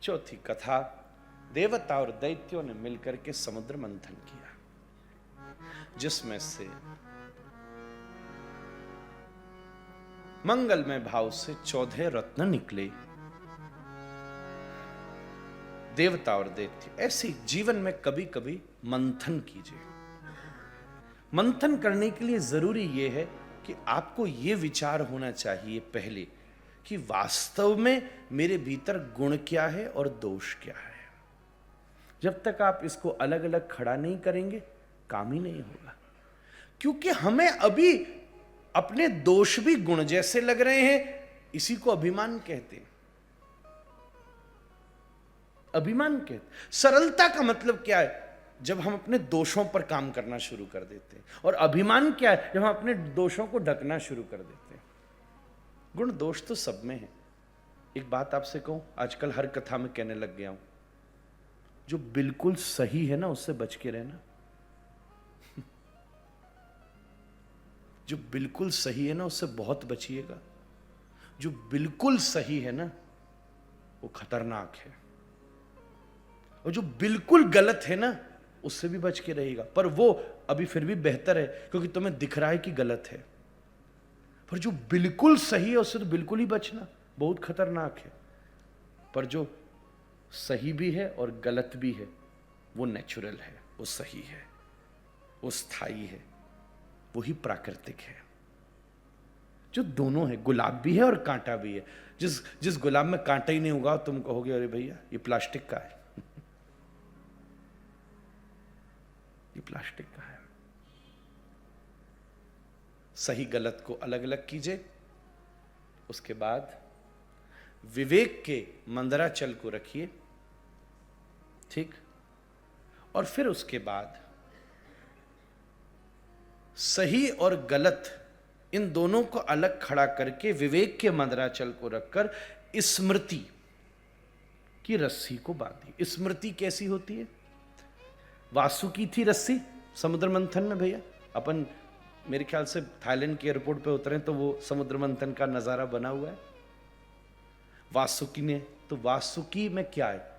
चौथी कथा, देवता और दैत्यों ने मिलकर के समुद्र मंथन किया, जिसमें से मंगलमय भाव से 14 रत्न निकले। देवता और दैत्य, ऐसे जीवन में कभी कभी मंथन कीजिए। मंथन करने के लिए जरूरी यह है कि आपको यह विचार होना चाहिए पहले कि वास्तव में मेरे भीतर गुण क्या है और दोष क्या है। जब तक आप इसको अलग अलग खड़ा नहीं करेंगे, काम ही नहीं होगा। क्योंकि हमें अभी अपने दोष भी गुण जैसे लग रहे हैं। इसी को अभिमान कहते हैं। अभिमान कहते, सरलता का मतलब क्या है? जब हम अपने दोषों पर काम करना शुरू कर देते हैं। और अभिमान क्या है? जब हम अपने दोषों को ढकना शुरू कर देते हैं। गुण दोष तो सब में है। एक बात आपसे कहूं, आजकल हर कथा में कहने लग गया हूं, जो बिल्कुल सही है ना, उससे बच के रहना। जो बिल्कुल सही है ना, उससे बहुत बचिएगा। जो बिल्कुल सही है ना, वो खतरनाक है। और जो बिल्कुल गलत है ना, उससे भी बच के रहेगा। पर वो अभी फिर भी बेहतर है, क्योंकि तुम्हें दिख रहा है कि गलत है। पर जो बिल्कुल सही है, उससे तो बिल्कुल ही बचना, बहुत खतरनाक है। पर जो सही भी है और गलत भी है, वो नेचुरल है, वो सही है, वो स्थायी है, वही प्राकृतिक है। जो दोनों है, गुलाब भी है और कांटा भी है। जिस गुलाब में कांटा ही नहीं होगा, तुम कहोगे अरे भैया ये प्लास्टिक का है। ये प्लास्टिक का है। सही गलत को अलग अलग कीजिए। उसके बाद विवेक के मंदराचल को रखिए, ठीक। और फिर उसके बाद सही और गलत इन दोनों को अलग खड़ा करके विवेक के मंदराचल को रखकर स्मृति की रस्सी को बांधी। स्मृति कैसी होती है? वासुकी थी रस्सी समुद्र मंथन में। भैया अपन मेरे ख्याल से थाईलैंड के एयरपोर्ट पे उतरे तो वो समुद्र मंथन का नजारा बना हुआ है। वासुकी ने, तो वासुकी में क्या है?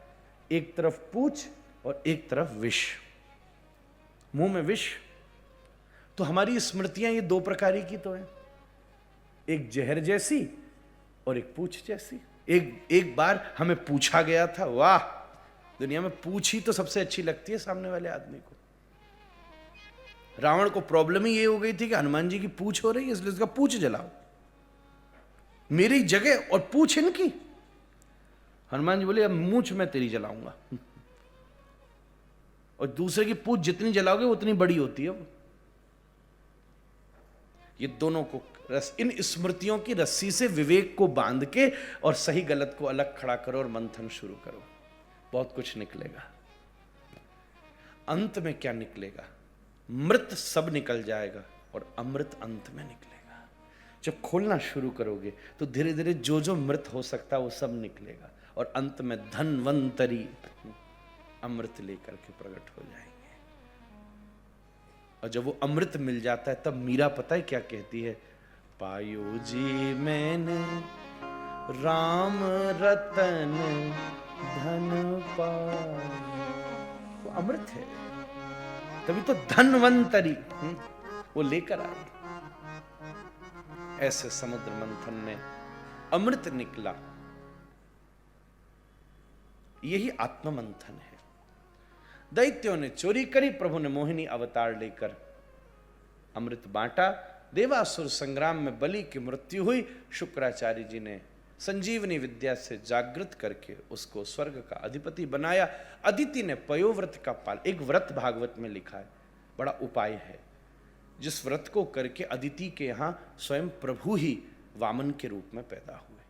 एक तरफ पूंछ और एक तरफ विष, मुंह में विष। तो हमारी स्मृतियां ये दो प्रकार की तो है, एक जहर जैसी और एक पूंछ जैसी। एक बार हमें पूछा गया था, वाह, दुनिया में पूंछ ही तो सबसे अच्छी लगती है सामने वाले आदमी को। रावण को प्रॉब्लम ही ये हो गई थी कि हनुमान जी की पूंछ हो रही है, इसलिए उसका पूंछ जलाओ, मेरी जगह और पूंछ इनकी। हनुमान जी बोले अब मूंछ मैं तेरी जलाऊंगा। और दूसरे की पूंछ जितनी जलाओगे उतनी बड़ी होती है वो। ये दोनों को इन स्मृतियों की रस्सी से विवेक को बांध के और सही गलत को अलग खड़ा करो और मंथन शुरू करो। बहुत कुछ निकलेगा। अंत में क्या निकलेगा? मृत सब निकल जाएगा और अमृत अंत में निकलेगा। जब खोलना शुरू करोगे तो धीरे धीरे जो जो मृत हो सकता है वो सब निकलेगा और अंत में धन्वंतरी अमृत लेकर के प्रकट हो जाएंगे। और जब वो अमृत मिल जाता है तब मीरा पता है क्या कहती है? पायो जी मैंने राम रतन धन पाया। वो अमृत है, तभी तो धन्वंतरी वो लेकर आए। ऐसे समुद्र मंथन में अमृत निकला। यही आत्म मंथन है। दैत्यों ने चोरी करी, प्रभु ने मोहिनी अवतार लेकर अमृत बांटा। देवासुर संग्राम में बलि की मृत्यु हुई। शुक्राचार्य जी ने संजीवनी विद्या से जागृत करके उसको स्वर्ग का अधिपति बनाया। अदिति ने पयोव्रत का पाल, एक व्रत भागवत में लिखा है, बड़ा उपाय है, जिस व्रत को करके अदिति के यहां स्वयं प्रभु ही वामन के रूप में पैदा हुए।